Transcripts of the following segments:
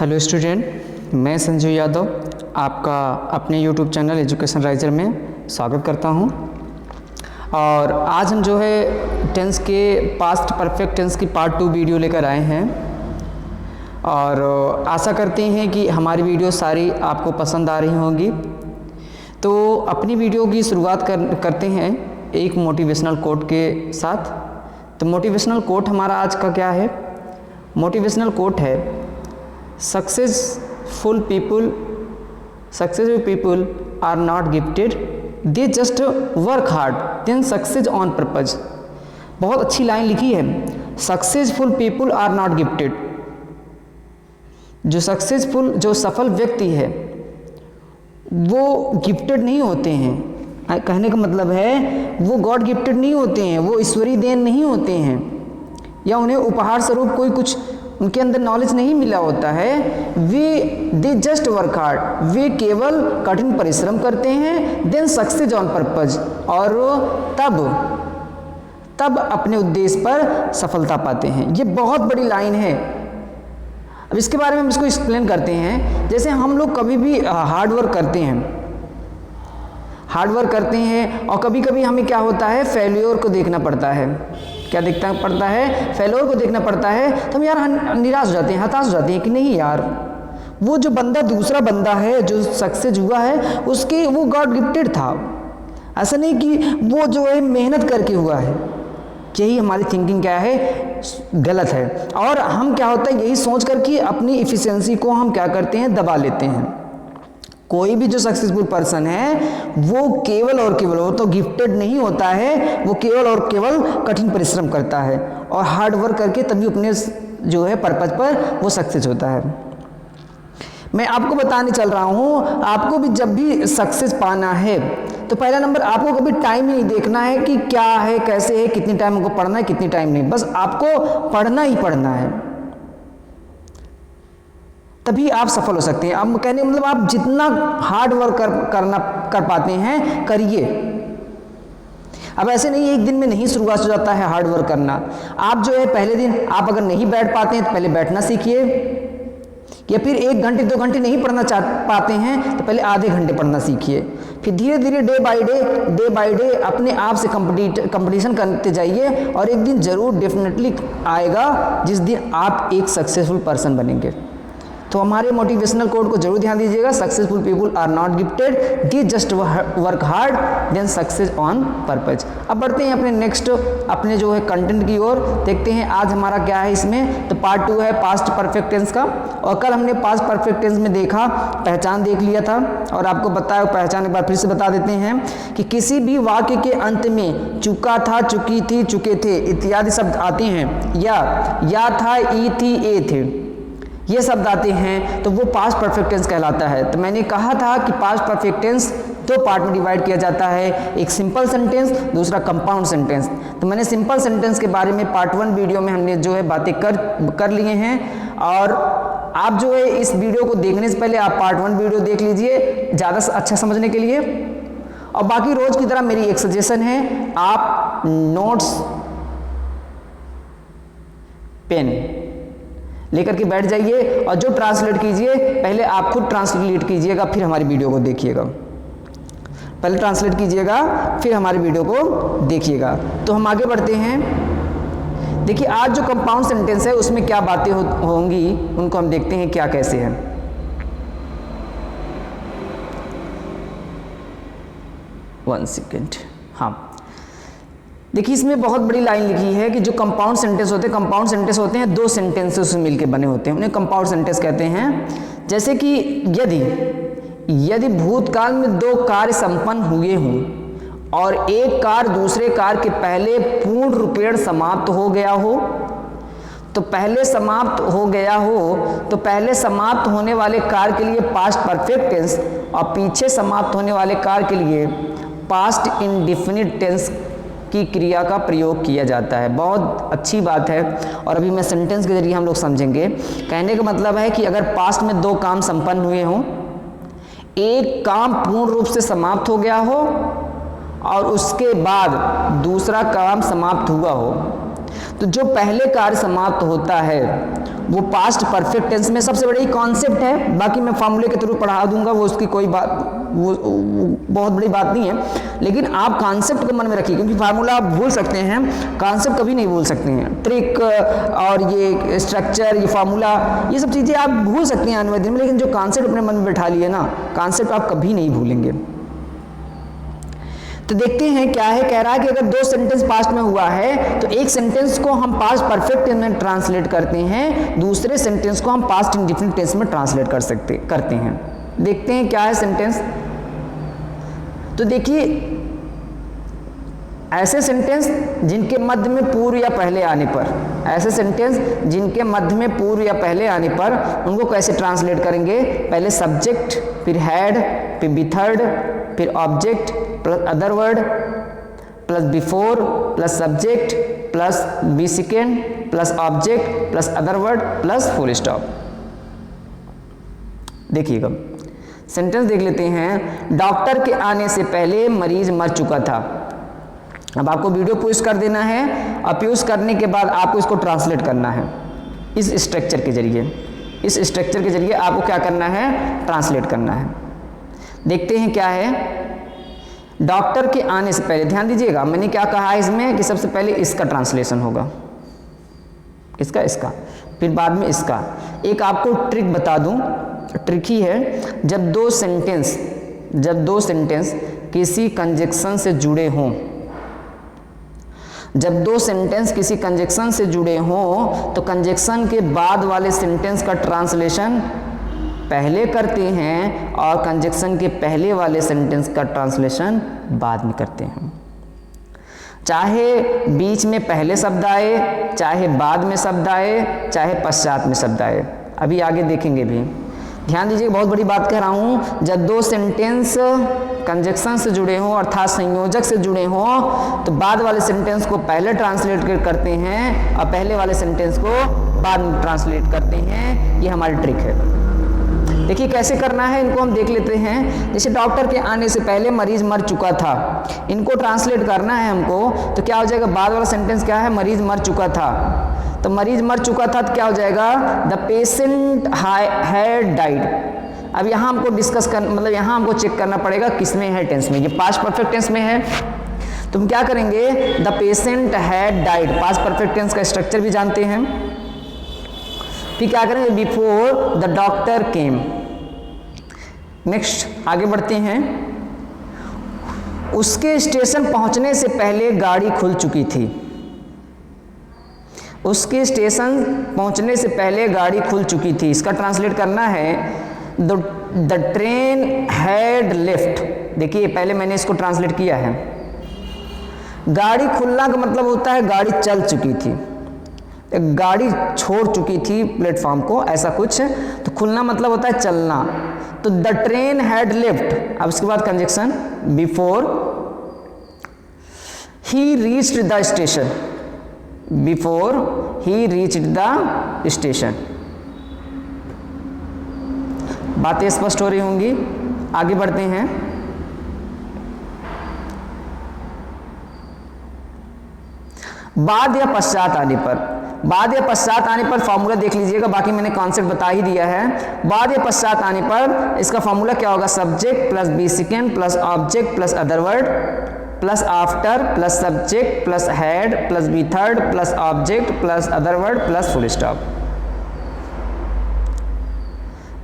Hello student, मैं संजय यादव आपका अपने यूट्यूब चैनल एजुकेशन राइजर में स्वागत करता हूं। और आज हम जो है टेंस के पास्ट परफेक्ट टेंस की पार्ट 2 वीडियो लेकर आए हैं और आशा करते हैं कि हमारी वीडियो सारी आपको पसंद आ रही होंगी। तो अपनी वीडियो की शुरुआत करते हैं एक मोटिवेशनल कोट के साथ। तो मोटिवेशनल कोट हमारा आज का क्या है? मोटिवेशनल कोट है, successful people are not gifted, they just work hard then success on purpose. बहुत अच्छी लाइन लिखी है। Successful people are not gifted, जो सफल व्यक्ति है वो गिफ्टेड नहीं होते हैं। कहने का मतलब है वो गॉड गिफ्टेड नहीं होते हैं, वो ईश्वरीय देन नहीं होते हैं, या उन्हें उपहार स्वरूप कोई कुछ उनके अंदर नॉलेज नहीं मिला होता है। दे जस्ट वर्क हार्ड, वे केवल कठिन परिश्रम करते हैं, देन सक्सेस ऑन पर्पज, और तब अपने उद्देश्य पर सफलता पाते हैं। ये बहुत बड़ी लाइन है। अब इसके बारे में हम इसको एक्सप्लेन करते हैं। जैसे हम लोग कभी भी हार्ड वर्क करते हैं और कभी कभी हमें क्या होता है, फेल्योर को देखना पड़ता है। क्या देखना पड़ता है? फेल्योर को देखना पड़ता है। तो हम यार निराश हो जाते हैं, हताश हो जाते हैं कि नहीं यार, वो जो बंदा दूसरा बंदा है जो सक्सेस हुआ है उसके वो गॉड गिफ्टेड था। ऐसा नहीं कि वो जो है मेहनत करके हुआ है। यही हमारी थिंकिंग क्या है, गलत है। और हम क्या होता है, यही सोच कर कि अपनी इफिशिएंसी को हम क्या करते हैं, दबा लेते हैं। कोई भी जो सक्सेसफुल पर्सन है वो केवल और केवल, वो तो गिफ्टेड नहीं होता है, वो केवल और केवल कठिन परिश्रम करता है और हार्ड वर्क करके तभी अपने जो है पर्पज पर वो सक्सेस होता है। मैं आपको बताने चल रहा हूँ, आपको भी जब भी सक्सेस पाना है तो पहला नंबर आपको कभी टाइम ही नहीं देखना है कि क्या है, कैसे है, कितनी टाइम हमको पढ़ना है, कितनी टाइम नहीं। बस आपको पढ़ना ही पढ़ना है, तभी आप सफल हो सकते हैं। अब कहने मतलब आप जितना हार्ड वर्क कर पाते हैं करिए। अब ऐसे नहीं एक दिन में नहीं शुरुआत हो जाता है हार्ड वर्क करना। आप जो है पहले दिन आप अगर नहीं बैठ पाते हैं तो पहले बैठना सीखिए, या फिर 1 घंटे 2 घंटे नहीं पढ़ना पाते हैं तो पहले आधे घंटे पढ़ना सीखिए। फिर धीरे धीरे डे बाय डे अपने आप से कंपटीशन करते जाइए और एक दिन जरूर डेफिनेटली आएगा जिस दिन आप एक सक्सेसफुल पर्सन बनेंगे। तो हमारे मोटिवेशनल कोड को जरूर ध्यान दीजिएगा, successful people are not gifted, they just work hard then success on purpose. अब बढ़ते हैं अपने नेक्स्ट अपने जो है कंटेंट की ओर। देखते हैं आज हमारा क्या है इसमें। तो पार्ट 2 है पास्ट परफेक्ट टेंस का। और कल हमने पास्ट परफेक्ट टेंस में देखा, पहचान देख लिया था और आपको बताया, पहचान एक बार फिर से बता देते हैं कि किसी भी वाक्य के अंत में चुका था, चुकी थी, चुके थे इत्यादि शब्द आते हैं, या था, ई थी, ए थे, ये शब्द आते हैं तो वो पास्ट परफेक्ट टेंस कहलाता है। तो मैंने कहा था कि पास्ट परफेक्ट टेंस 2 पार्ट में डिवाइड किया जाता है, एक सिंपल सेंटेंस, दूसरा कंपाउंड सेंटेंस। तो मैंने सिंपल सेंटेंस के बारे में पार्ट 1 वीडियो में हमने जो है बातें कर लिए हैं। और आप जो है इस वीडियो को देखने से पहले आप पार्ट 1 वीडियो देख लीजिए ज़्यादा अच्छा समझने के लिए। और बाकी रोज की तरह मेरी एक सजेशन है, आप नोट्स पेन लेकर के बैठ जाइए और जो ट्रांसलेट कीजिए पहले आप खुद ट्रांसलेट कीजिएगा, फिर हमारी वीडियो को देखिएगा। पहले ट्रांसलेट कीजिएगा फिर हमारी वीडियो को देखिएगा। तो हम आगे बढ़ते हैं। देखिए आज जो कंपाउंड सेंटेंस है उसमें क्या बातें होंगी उनको हम देखते हैं क्या कैसे है। One second. हाँ देखिए इसमें बहुत बड़ी लाइन लिखी है कि जो कंपाउंड सेंटेंस होते हैं 2 सेंटेंसेस से मिलकर बने होते हैं, उन्हें कंपाउंड सेंटेंस कहते हैं। जैसे कि यदि भूतकाल में 2 कार्य संपन्न हुए हों और एक कार्य दूसरे कार्य के पहले पूर्ण रूपेण समाप्त हो गया हो, तो पहले समाप्त होने वाले कार्य के लिए पास्ट परफेक्ट टेंस और पीछे समाप्त होने वाले कार्य के लिए पास्ट इंडेफिनिट टेंस की क्रिया का प्रयोग किया जाता है। बहुत अच्छी बात है और अभी मैं सेंटेंस के जरिए हम लोग समझेंगे। कहने का मतलब है कि अगर पास्ट में 2 काम संपन्न हुए हों, एक काम पूर्ण रूप से समाप्त हो गया हो और उसके बाद दूसरा काम समाप्त हुआ हो, तो जो पहले कार्य समाप्त होता है वो पास्ट परफेक्ट टेंस में सबसे बड़ी कॉन्सेप्ट है, बाकी मैं फॉर्मूले के थ्रू पढ़ा दूंगा, वो उसकी कोई बात वो बहुत बड़ी बात नहीं है, लेकिन आप कॉन्सेप्ट को मन में रखिए, क्योंकि फार्मूला आप भूल सकते हैं, कॉन्सेप्ट कभी नहीं भूल सकते हैं। ट्रिक और ये स्ट्रक्चर, ये फार्मूला, ये सब चीज़ें आप भूल सकते हैं आने वाले दिन में, लेकिन जो कॉन्सेप्ट अपने मन में बैठा लिए ना, कॉन्सेप्ट आप कभी नहीं भूलेंगे। तो देखते हैं क्या है, कह रहा है कि अगर दो सेंटेंस पास्ट में हुआ है तो एक सेंटेंस को हम पास्ट परफेक्ट टेंस में ट्रांसलेट करते हैं, दूसरे सेंटेंस को हम पास्ट इंडेफिनिट टेंस में ट्रांसलेट करते हैं। देखते हैं क्या है सेंटेंस। तो देखिए, ऐसे सेंटेंस जिनके मध्य में पूर्व या पहले आने पर, ऐसे सेंटेंस जिनके मध्य में पूर्व या पहले आने पर, उनको कैसे ट्रांसलेट करेंगे? पहले सब्जेक्ट, फिर हैड, फिर बी थर्ड, फिर object plus other word plus before plus subject plus be second plus object plus other word plus full stop. देखिएगा सेंटेंस देख लेते हैं। डॉक्टर के आने से पहले मरीज मर चुका था। अब आपको वीडियो पॉज कर देना है और पॉज करने के बाद आपको इसको ट्रांसलेट करना है इस स्ट्रक्चर के जरिए। इस स्ट्रक्चर के जरिए आपको क्या करना है? ट्रांसलेट करना है। देखते हैं क्या है। डॉक्टर के आने से पहले, ध्यान दीजिएगा मैंने क्या कहा है इसमें कि सबसे पहले इसका ट्रांसलेशन होगा, इसका, फिर बाद में इसका। एक आपको ट्रिक बता दूं, ट्रिक ही है, जब दो सेंटेंस किसी कंजक्शन से जुड़े हों, जब दो सेंटेंस किसी कंजक्शन से जुड़े हों तो कंजक्शन के बाद वाले सेंटेंस का ट्रांसलेशन पहले करते हैं और कंजक्शन के पहले वाले सेंटेंस का ट्रांसलेशन बाद में करते हैं। चाहे बीच में पहले शब्द आए, चाहे बाद में शब्द आए, चाहे पश्चात में शब्द आए, अभी आगे देखेंगे भी। ध्यान दीजिए, बहुत बड़ी बात कह रहा हूँ। जब दो सेंटेंस कंजक्शन से जुड़े हों अर्थात संयोजक से जुड़े हों तो बाद वाले सेंटेंस को पहले ट्रांसलेट करते हैं और पहले वाले सेंटेंस को बाद में ट्रांसलेट करते हैं। ये हमारी ट्रिक है। देखिए कैसे करना है, इनको हम देख लेते हैं। जैसे डॉक्टर के आने से पहले मरीज मर चुका था, इनको ट्रांसलेट करना है हमको, तो क्या हो जाएगा? बाद वाला सेंटेंस क्या है? मरीज मर चुका था। तो मरीज मर चुका था तो क्या हो जाएगा? The patient had died. अब यहाँ हमको डिस्कस कर, मतलब यहाँ हमको चेक करना पड़ेगा किस में है, टेंस में। ये पास्ट परफेक्ट टेंस में है तो हम क्या करेंगे? The patient had died, past perfect tense का स्ट्रक्चर भी जानते हैं। फिर क्या करेंगे? Before the doctor came. Next आगे बढ़ते हैं। उसके स्टेशन पहुंचने से पहले गाड़ी खुल चुकी थी। उसके स्टेशन पहुंचने से पहले गाड़ी खुल चुकी थी। इसका ट्रांसलेट करना है द ट्रेन हैड लेफ्ट। देखिए पहले मैंने इसको ट्रांसलेट किया है। गाड़ी खुलना का मतलब होता है गाड़ी चल चुकी थी, गाड़ी छोड़ चुकी थी प्लेटफॉर्म को, ऐसा कुछ। तो खुलना मतलब होता है चलना। तो द ट्रेन हैड लेफ्ट। अब उसके बाद conjunction before he reached the station, before he reached the station. बातें स्पष्ट हो रही होंगी। आगे बढ़ते हैं। बाद या पश्चात आने पर, बाद या पश्चात आने पर फॉर्मूला देख लीजिएगा, बाकी मैंने कॉन्सेप्ट बता ही दिया है। बाद या पश्चात आने पर इसका फॉर्मूला क्या होगा? Subject plus be second plus object plus other word plus after plus subject plus had plus be third plus object plus other word plus full stop.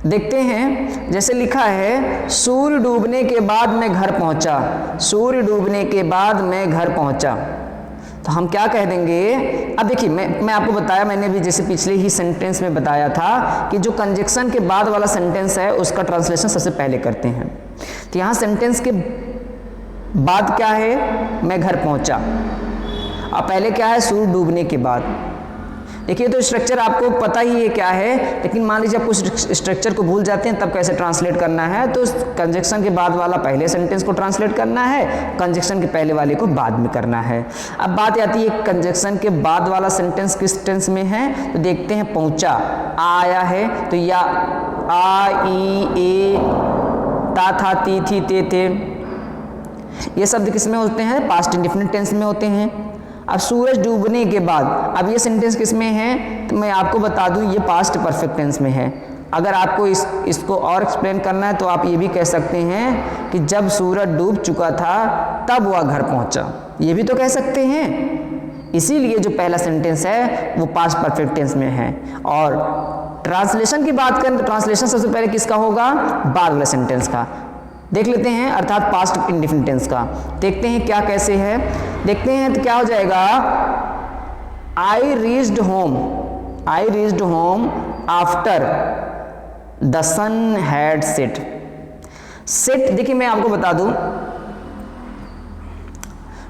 देखते हैं, जैसे लिखा है सूर्य डूबने के बाद मैं घर पहुंचा। सूर्य डूबने के बाद मैं घर पहुंचा, तो हम क्या कह देंगे? अब देखिए मैं आपको बताया, मैंने भी जैसे पिछले ही सेंटेंस में बताया था कि जो कंजक्शन के बाद वाला सेंटेंस है उसका ट्रांसलेशन सबसे पहले करते हैं। तो यहाँ सेंटेंस के बाद क्या है? मैं घर पहुंचा, और पहले क्या है? सूर्य डूबने के बाद। देखिए तो स्ट्रक्चर आपको पता ही है क्या है, लेकिन मान लीजिए आप उस स्ट्रक्चर को भूल जाते हैं तब कैसे ट्रांसलेट करना है। तो कंजक्शन के बाद वाला पहले सेंटेंस को ट्रांसलेट करना है, कंजक्शन के पहले वाले को बाद में करना है। अब बात आती है कंजक्शन के बाद वाला सेंटेंस किस टेंस में है, तो देखते हैं। पहुंचा आया है तो या आ ई ए ता था ती थी ते थे, ये शब्द किस में होते हैं? पास्ट इंडेफिनिट टेंस में होते हैं। अब सूरज डूबने के बाद, अब ये सेंटेंस किस में है, तो मैं आपको बता दूं ये पास्ट परफेक्ट टेंस में है। अगर आपको इसको और एक्सप्लेन करना है तो आप ये भी कह सकते हैं कि जब सूरज डूब चुका था तब वह घर पहुंचा, ये भी तो कह सकते हैं। इसीलिए जो पहला सेंटेंस है वो पास्ट परफेक्ट टेंस में है। और ट्रांसलेशन की बात करें तो ट्रांसलेशन सबसे पहले किसका होगा, बाद वाले सेंटेंस का देख लेते हैं, अर्थात पास्ट इंडेफिनिट टेंस का। देखते हैं क्या कैसे है, देखते हैं तो क्या हो जाएगा, I reached home after the sun had set. Set देखिए मैं आपको बता दूं,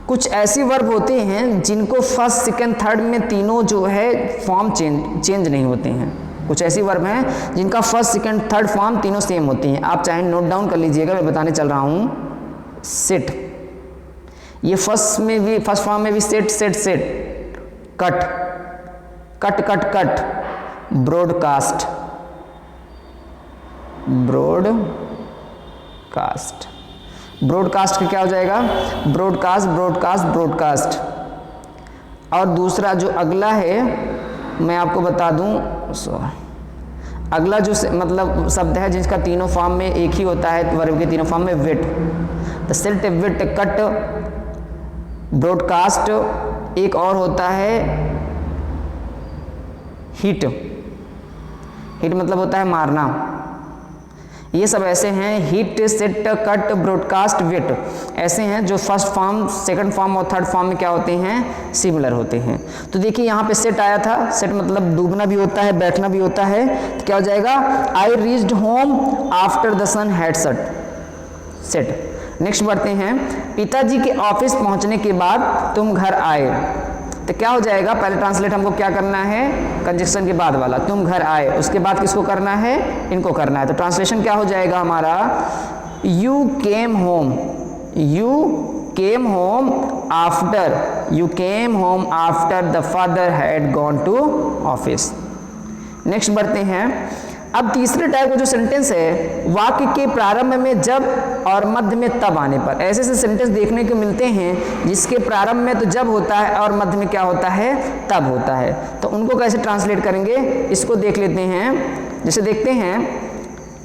कुछ ऐसी वर्ब होते हैं जिनको फर्स्ट सेकंड थर्ड में तीनों जो है फॉर्म चेंज नहीं होते हैं। कुछ ऐसी वर्ब हैं जिनका फर्स्ट सेकंड थर्ड फॉर्म तीनों सेम होती हैं। आप चाहे नोट डाउन कर लीजिएगा, मैं बताने चल रहा हूँ। सिट, ये फर्स्ट फॉर्म में भी set set set, cut cut cut cut, broadcast broadcast, broadcast का क्या हो जाएगा, ब्रॉडकास्ट ब्रॉडकास्ट ब्रॉडकास्ट। और दूसरा जो अगला है मैं आपको बता दूं, अगला जो मतलब शब्द है जिसका तीनों फॉर्म में एक ही होता है, वर्ब के तीनों फॉर्म में, wit. The sit wit cut broadcast. एक और होता है हिट, हिट मतलब होता है मारना। ये सब ऐसे हैं, हिट सिट कट ब्रॉडकास्ट विट, ऐसे हैं जो फर्स्ट फॉर्म सेकंड फॉर्म और थर्ड फॉर्म में क्या होते हैं, सिमिलर होते हैं। तो देखिए यहाँ पे सेट आया था, सेट मतलब डूबना भी होता है बैठना भी होता है, तो क्या हो जाएगा, I reached home after the sun had set. Next बढ़ते हैं, पिताजी के ऑफिस पहुंचने के बाद तुम घर आए। तो क्या हो जाएगा, पहले ट्रांसलेट हमको क्या करना है, कंजक्शन के बाद वाला, तुम घर आए, उसके बाद किसको करना है, इनको करना है। तो ट्रांसलेशन क्या हो जाएगा हमारा, you came home after the father had gone to office. Next बढ़ते हैं, अब तीसरे टाइप का जो सेंटेंस है, वाक्य के प्रारंभ में जब और मध्य में तब आने पर। ऐसे ऐसे सेंटेंस देखने को मिलते हैं जिसके प्रारंभ में तो जब होता है और मध्य में क्या होता है, तब होता है। तो उनको कैसे ट्रांसलेट करेंगे इसको देख लेते हैं। जैसे देखते हैं,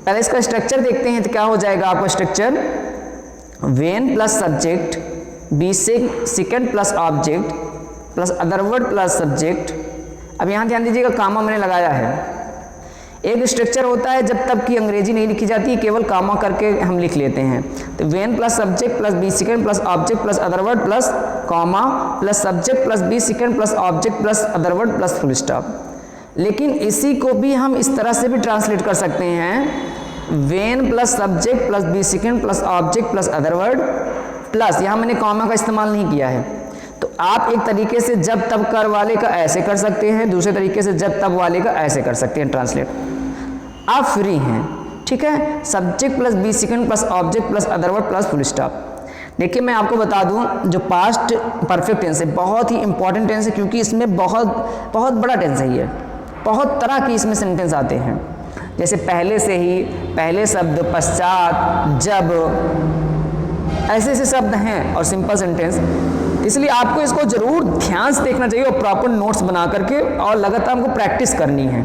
पहले इसका स्ट्रक्चर देखते हैं, तो क्या हो जाएगा आपका structure, when plus subject, be second plus object plus other word plus subject. अब यहाँ ध्यान दीजिएगा, कामा मैंने लगाया है। एक स्ट्रक्चर होता है जब तक कि अंग्रेजी नहीं लिखी जाती, केवल कामा करके हम लिख लेते हैं। तो when plus subject plus be second plus object plus other word plus comma plus subject plus be second plus object plus other word plus full stop. लेकिन इसी को भी हम इस तरह से भी ट्रांसलेट कर सकते हैं, when plus subject plus be second plus object plus other word plus, यहाँ मैंने कॉमा का इस्तेमाल नहीं किया है। तो आप एक तरीके से जब तब कर वाले का ऐसे कर सकते हैं, दूसरे तरीके से जब तब वाले का ऐसे कर सकते हैं ट्रांसलेट। आप फ्री हैं, ठीक है। Subject plus be second plus object plus other word plus full stop. देखिए मैं आपको बता दूं, जो पास्ट परफेक्ट टेंस है बहुत ही इंपॉर्टेंट टेंस है, क्योंकि इसमें बहुत बड़ा टेंस है ये, बहुत तरह की इसमें सेंटेंस आते हैं। जैसे पहले से ही, पहले शब्द, पश्चात, जब, ऐसे ऐसे शब्द हैं और सिंपल सेंटेंस। इसलिए आपको इसको जरूर ध्यान से देखना चाहिए और प्रॉपर नोट्स बना करके, और लगातार हमको प्रैक्टिस करनी है।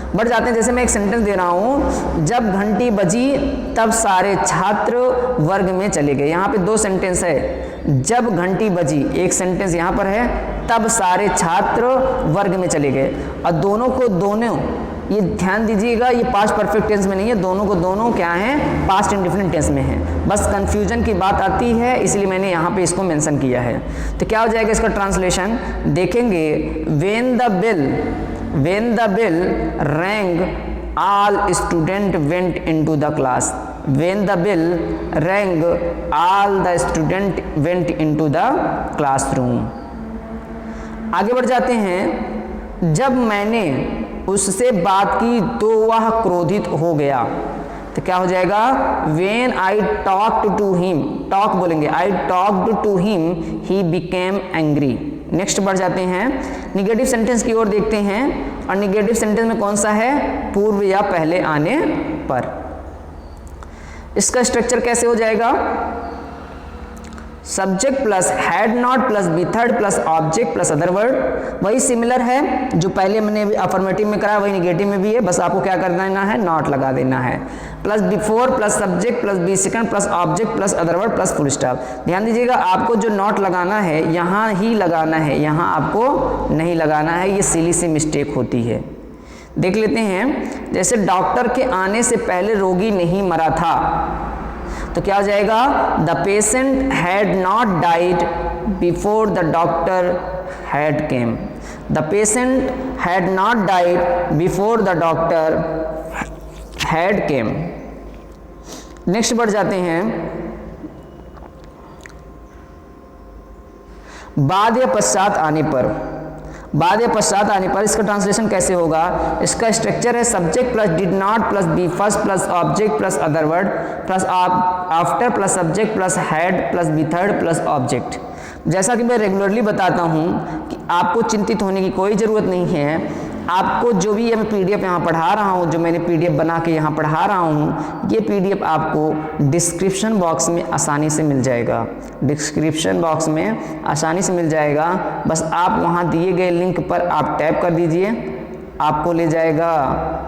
बढ़ जाते हैं, जैसे मैं एक सेंटेंस दे रहा हूँ, जब घंटी बजी तब सारे छात्र वर्ग में चले गए। यहाँ पे दो सेंटेंस है, जब घंटी बजी एक सेंटेंस यहाँ पर है, तब सारे छात्र वर्ग में चले गए। और दोनों को दोनों, ये ध्यान दीजिएगा, ये पास्ट परफेक्ट टेंस में नहीं है, दोनों को दोनों क्या हैं, पास्ट इंडेफिनिट टेंस में है। बस कंफ्यूजन की बात आती है, इसलिए मैंने यहाँ पे इसको मेंशन किया है। तो क्या हो जाएगा इसका ट्रांसलेशन, देखेंगे, when the bell rang all student went into the class। when the bell rang all the student went into the classroom। आगे बढ़ जाते हैं, जब मैंने उससे बात की तो वह क्रोधित हो गया। तो क्या हो जाएगा, when I talked to him, talk बोलेंगे, I talked to him he became angry। Next बढ़ जाते हैं, निगेटिव सेंटेंस की ओर देखते हैं। और निगेटिव सेंटेंस में कौन सा है, पूर्व या पहले आने पर। इसका स्ट्रक्चर कैसे हो जाएगा, subject plus had not plus be third plus object plus other word, वही सिमिलर है जो पहले मैंने अफर्मेटिव में करा, वही निगेटिव में भी है, बस आपको क्या कर देना है, नॉट लगा देना है। Plus before plus subject plus be second plus object plus other word plus full stop. ध्यान दीजिएगा, आपको जो नॉट लगाना है यहाँ ही लगाना है, यहाँ आपको नहीं लगाना है, ये सिली सी मिस्टेक होती है। देख लेते हैं, जैसे डॉक्टर के आने से पहले रोगी नहीं मरा था, तो क्या हो जाएगा, the patient had not died before the doctor had came. The patient had not died before the doctor had came. Next बढ़ जाते हैं, बाद या पश्चात आने पर। बाद या पश्चात आने पर इसका ट्रांसलेशन कैसे होगा, इसका स्ट्रक्चर है subject plus did not plus be first plus object plus other word plus after plus subject plus had plus be third plus object. जैसा कि मैं रेगुलरली बताता हूँ कि आपको चिंतित होने की कोई ज़रूरत नहीं है। आपको जो भी मैं पीडीएफ यहाँ पढ़ा रहा हूँ, जो मैंने पीडीएफ बना के यहाँ पढ़ा रहा हूँ, ये पीडीएफ आपको डिस्क्रिप्शन बॉक्स में आसानी से मिल जाएगा। डिस्क्रिप्शन बॉक्स में आसानी से मिल जाएगा, बस आप वहाँ दिए गए लिंक पर आप टैप कर दीजिए, आपको ले जाएगा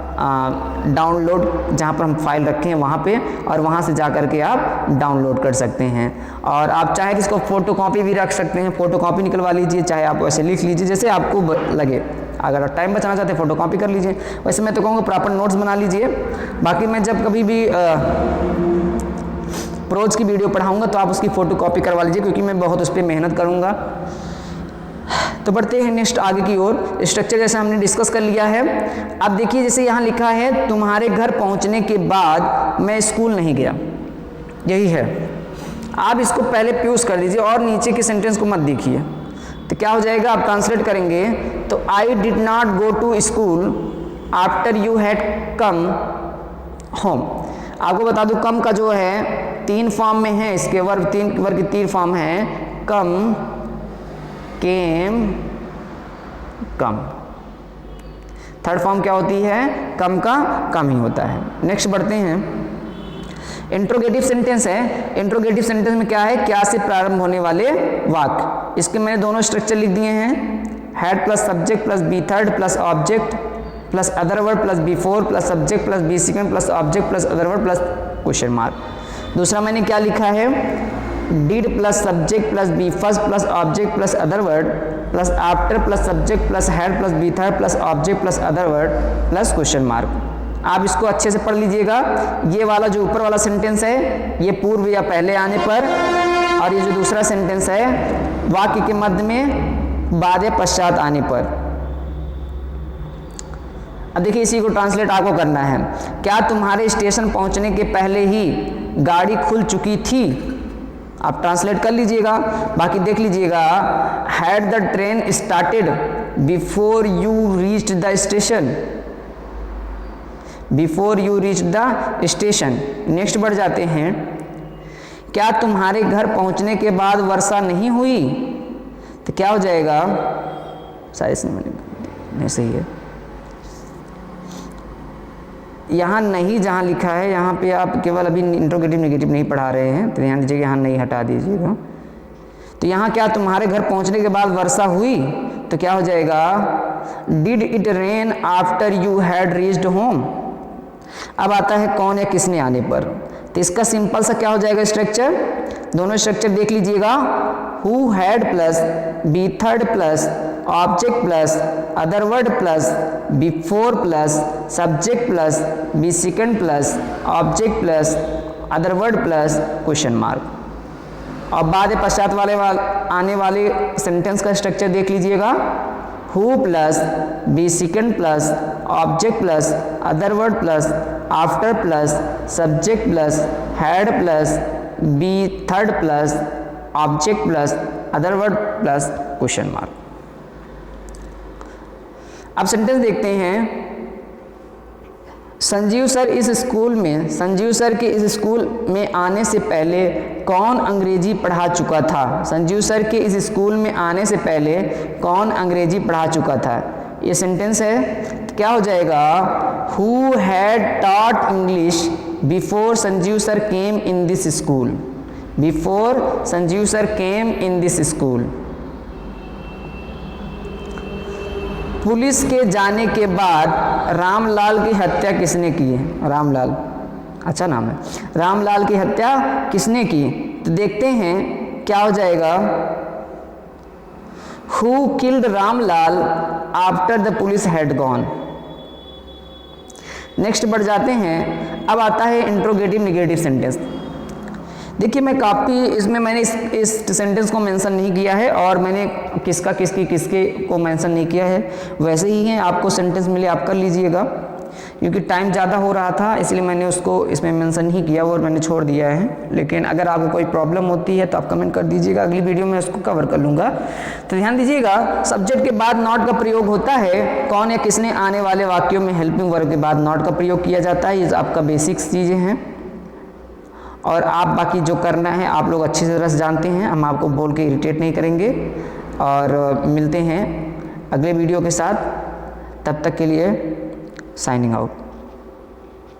डाउनलोड जहाँ पर हम फाइल रखे हैं वहाँ पे, और वहाँ से जा कर के आप डाउनलोड कर सकते हैं। और आप चाहे कि इसको फ़ोटो कॉपी भी रख सकते हैं, फ़ोटो कॉपी निकलवा लीजिए, चाहे आप वैसे लिख लीजिए जैसे आपको लगे। अगर आप टाइम बचाना चाहते हैं फ़ोटो कॉपी कर लीजिए, वैसे मैं तो कहूँगा प्रॉपर नोट्स बना लीजिए। बाकी मैं जब कभी भी प्रोज की वीडियो पढ़ाऊँगा तो आप उसकी फ़ोटो कॉपी करवा लीजिए, क्योंकि मैं बहुत उस पर मेहनत करूँगा। तो बढ़ते हैं नेक्स्ट आगे की ओर। स्ट्रक्चर जैसे हमने डिस्कस कर लिया है। अब देखिए, जैसे यहाँ लिखा है तुम्हारे घर पहुँचने के बाद मैं स्कूल नहीं गया, यही है। आप इसको पहले प्यूज कर लीजिए और नीचे के सेंटेंस को मत देखिए, तो क्या हो जाएगा, आप ट्रांसलेट करेंगे तो I did not go to school after you had come home. आपको बता दूं, कम का जो है 3 फॉर्म में है, इसके वर्ग की 3 फॉर्म है, कम, केम, कम। थर्ड फॉर्म क्या होती है, कम का कम ही होता है। नेक्स्ट बढ़ते हैं, इंट्रोगेटिव सेंटेंस है। इंट्रोगेटिव सेंटेंस में क्या है, क्या से प्रारंभ होने वाले वाक्य। इसके मैंने दोनों स्ट्रक्चर लिख दिए हैं, had plus subject plus be third plus object plus other word plus before plus subject plus be second plus object plus other word plus question mark. दूसरा मैंने क्या लिखा है, did plus subject plus be first plus object plus other word plus after plus subject plus had plus be third plus object plus other word plus question mark. आप इसको अच्छे से पढ़ लीजिएगा। ये वाला जो ऊपर वाला सेंटेंस है, ये पूर्व या पहले आने पर, और ये जो दूसरा सेंटेंस है वाक्य के मध्य में बाद या पश्चात आने पर। अब देखिए, इसी को ट्रांसलेट आपको करना है। क्या तुम्हारे स्टेशन पहुंचने के पहले ही गाड़ी खुल चुकी थी। आप ट्रांसलेट कर लीजिएगा, बाकी देख लीजिएगा, had the train started before you reached the station, before you reach the station. Next बढ़ जाते हैं, क्या तुम्हारे घर पहुंचने के बाद वर्षा नहीं हुई, तो क्या हो जाएगा, साइज नहीं सही है, यहाँ नहीं जहाँ लिखा है यहाँ पे आप केवल अभी इंट्रोगेटिव नेगेटिव नहीं पढ़ा रहे हैं, तो ध्यान दीजिएगा, यहाँ नहीं हटा दीजिएगा। तो यहाँ क्या तुम्हारे घर पहुँचने के बाद वर्षा हुई, तो क्या हो जाएगा, did it rain after you had reached home. अब आता है कौन या किसने आने पर, तो इसका सिंपल सा क्या हो जाएगा स्ट्रक्चर, दोनों स्ट्रक्चर देख लीजिएगा, who had plus be third plus object plus other word plus before plus subject plus be second plus object plus other word plus question mark. और बाद पश्चात वाले आने वाले सेंटेंस का स्ट्रक्चर देख लीजिएगा, who plus be second plus object plus other word plus after plus subject plus had plus be third plus object plus other word plus question mark. अब सेंटेंस देखते हैं, संजीव सर इस स्कूल में, Sanjeev sir के इस school में आने से पहले कौन अंग्रेजी पढ़ा चुका था। संजीव सर के इस स्कूल में आने से पहले कौन अंग्रेजी पढ़ा चुका था, ये सेंटेंस है। तो क्या हो जाएगा, who had taught English before Sanjeev sir came in this school, before Sanjeev sir came in this school. Police के जाने के बाद रामलाल की हत्या किसने की है? रामलाल, अच्छा नाम है। रामलाल की हत्या किसने की? तो देखते हैं क्या हो जाएगा। Who killed Ramlal after the police had gone. Next बढ़ जाते हैं। अब आता है इंट्रोगेटिव निगेटिव सेंटेंस। देखिए मैं काफ़ी इसमें मैंने इस सेंटेंस को मेंशन नहीं किया है और मैंने किसका किसके को मेंशन नहीं किया है, वैसे ही है। आपको सेंटेंस मिले आप कर लीजिएगा, क्योंकि टाइम ज़्यादा हो रहा था इसलिए मैंने उसको इसमें मेंशन नहीं किया और मैंने छोड़ दिया है। लेकिन अगर आपको कोई प्रॉब्लम होती है तो आप कमेंट कर दीजिएगा, अगली वीडियो में उसको कवर कर लूँगा। तो ध्यान दीजिएगा, सब्जेक्ट के बाद नॉट का प्रयोग होता है। कौन या किसने आने वाले वाक्यों में हेल्पिंग वर्ब के बाद नॉट का प्रयोग किया जाता है। ये आपका बेसिक्स चीज़ें हैं और आप बाकी जो करना है आप लोग अच्छी तरह से जानते हैं। हम आपको बोल के इरिटेट नहीं करेंगे और मिलते हैं अगले वीडियो के साथ। तब तक के लिए साइनिंग आउट।